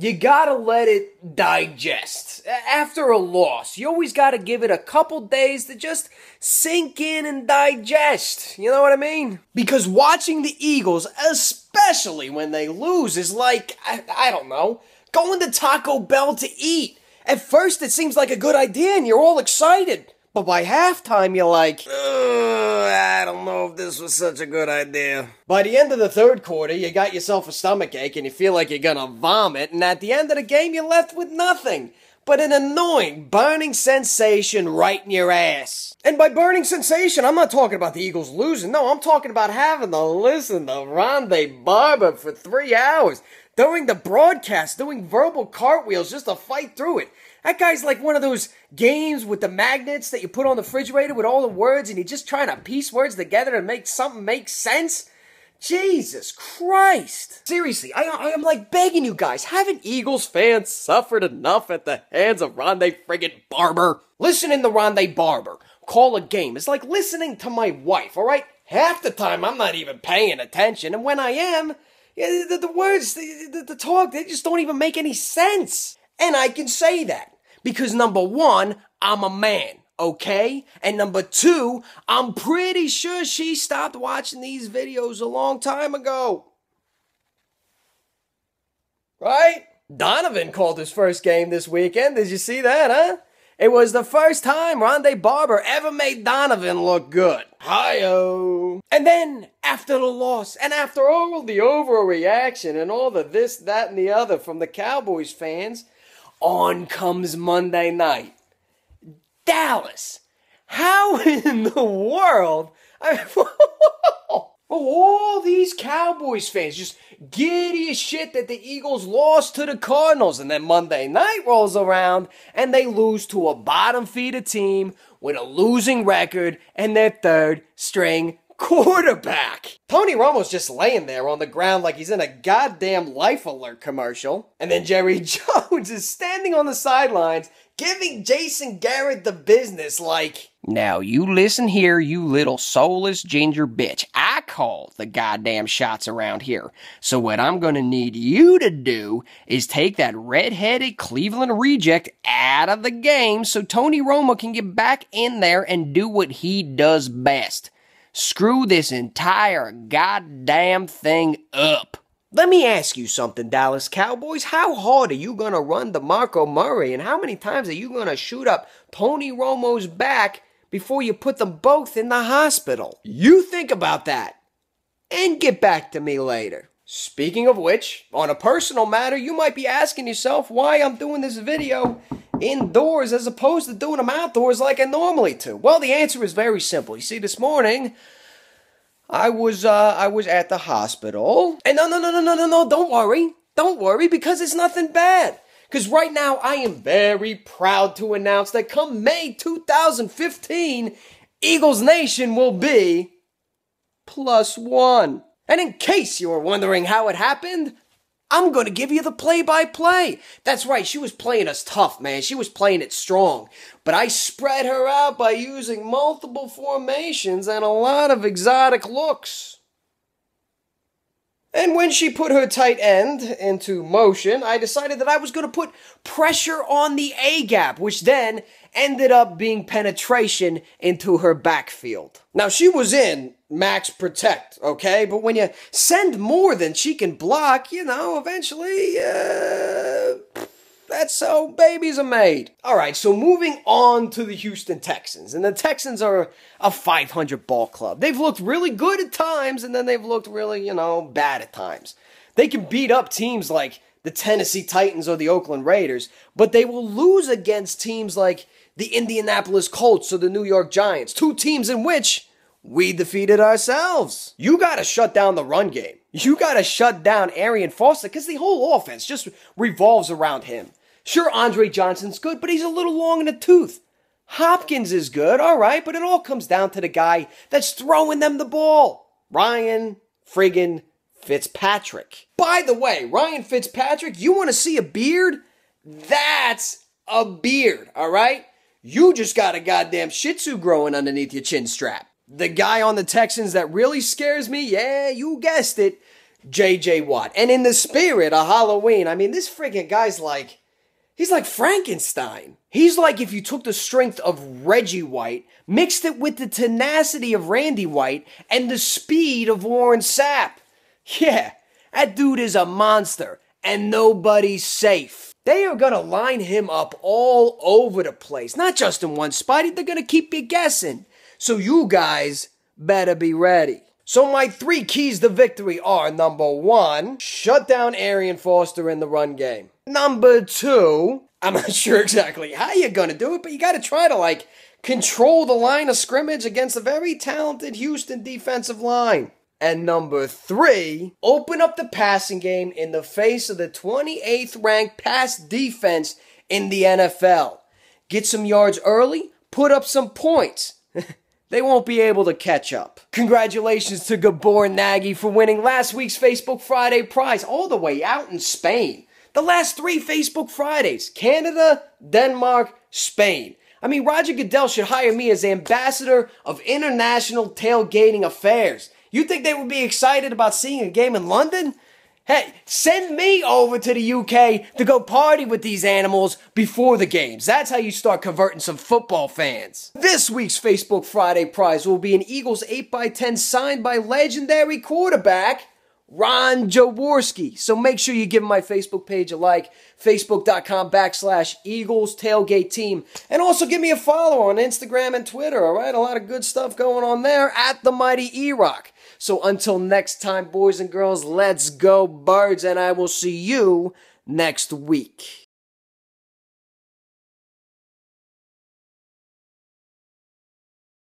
You gotta let it digest. After a loss, you always gotta give it a couple days to just sink in and digest. You know what I mean? Because watching the Eagles, especially when they lose, is like, I don't know, going to Taco Bell to eat. At first it seems like a good idea and you're all excited. But by halftime, you're like, I don't know if this was such a good idea. By the end of the third quarter, you got yourself a stomachache and you feel like you're gonna vomit, and at the end of the game, you're left with nothing but an annoying, burning sensation right in your ass. And by burning sensation, I'm not talking about the Eagles losing. No, I'm talking about having to listen to Rondé Barber for 3 hours during the broadcast, doing verbal cartwheels just to fight through it. That guy's like one of those games with the magnets that you put on the refrigerator with all the words and you're just trying to piece words together to make something make sense. Jesus Christ. Seriously, I am like begging you guys, haven't Eagles fans suffered enough at the hands of Rondé friggin' Barber? Listening to Rondé Barber call a game is like listening to my wife, alright? Half the time I'm not even paying attention, and when I am, the words, the talk, they just don't even make any sense. And I can say that because number one, I'm a man, okay? And number two, I'm pretty sure she stopped watching these videos a long time ago. Right? Donovan called his first game this weekend. Did you see that, huh? It was the first time Rondé Barber ever made Donovan look good. Hi-oh. And then, after the loss, and after all the overreaction and all the this, that, and the other from the Cowboys fans, on comes Monday night. Dallas. How in the world? All these Cowboys fans just giddy as shit that the Eagles lost to the Cardinals. And then Monday night rolls around and they lose to a bottom feeder team with a losing record and their third string quarterback. Tony Romo's just laying there on the ground like he's in a goddamn Life Alert commercial. And then Jerry Jones is standing on the sidelines giving Jason Garrett the business like, now you listen here, you little soulless ginger bitch. I call the goddamn shots around here. So what I'm gonna need you to do is take that red-headed Cleveland reject out of the game so Tony Romo can get back in there and do what he does best. Screw this entire goddamn thing up. Let me ask you something, Dallas Cowboys. How hard are you going to run DeMarco Murray, and how many times are you going to shoot up Tony Romo's back before you put them both in the hospital? You think about that and get back to me later. Speaking of which, on a personal matter, you might be asking yourself why I'm doing this video indoors as opposed to doing them outdoors like I normally do. Well, the answer is very simple. You see, this morning I was at the hospital. And no, don't worry, because it's nothing bad. Because right now I am very proud to announce that come May 2015, Eagles Nation will be +1. And in case you were wondering how it happened, I'm going to give you the play-by-play. That's right, she was playing us tough, man. She was playing it strong. But I spread her out by using multiple formations and a lot of exotic looks. And when she put her tight end into motion, I decided that I was going to put pressure on the A-gap, which then ended up being penetration into her backfield. Now, she was in max protect, okay? But when you send more than she can block, you know, eventually, that's how babies are made. Alright, so moving on to the Houston Texans. And the Texans are a 500 ball club. They've looked really good at times, and then they've looked really, you know, bad at times. They can beat up teams like the Tennessee Titans or the Oakland Raiders, but they will lose against teams like the Indianapolis Colts or the New York Giants. Two teams in which we defeated ourselves. You gotta shut down the run game. You gotta shut down Arian Foster because the whole offense just revolves around him. Sure, Andre Johnson's good, but he's a little long in the tooth. Hopkins is good, alright, but it all comes down to the guy that's throwing them the ball. Ryan friggin' Fitzpatrick. By the way, Ryan Fitzpatrick, you want to see a beard? That's a beard, alright? You just got a goddamn Shih Tzu growing underneath your chin strap. The guy on the Texans that really scares me, yeah, you guessed it, J.J. Watt. And in the spirit of Halloween, I mean, this freaking guy's like, he's like Frankenstein. He's like if you took the strength of Reggie White, mixed it with the tenacity of Randy White, and the speed of Warren Sapp. Yeah, that dude is a monster, and nobody's safe. They are going to line him up all over the place, not just in one spot. They're going to keep you guessing. So you guys better be ready. So my 3 keys to victory are, number 1, shut down Arian Foster in the run game. Number 2, I'm not sure exactly how you're going to do it, but you got to try to, control the line of scrimmage against a very talented Houston defensive line. And number 3, open up the passing game in the face of the 28th ranked pass defense in the NFL. Get some yards early, put up some points. They won't be able to catch up. Congratulations to Gabor Nagy for winning last week's Facebook Friday prize all the way out in Spain. The last 3 Facebook Fridays, Canada, Denmark, Spain. I mean, Roger Goodell should hire me as ambassador of international tailgating affairs. You think they would be excited about seeing a game in London? Hey, send me over to the UK to go party with these animals before the games. That's how you start converting some football fans. This week's Facebook Friday prize will be an Eagles 8x10 signed by legendary quarterback Ron Jaworski. So make sure you give my Facebook page a like, facebook.com/Eagles Tailgate Team. And also give me a follow on Instagram and Twitter, all right? A lot of good stuff going on there at the mighty EROCK. So until next time, boys and girls, let's go Birds, and I will see you next week.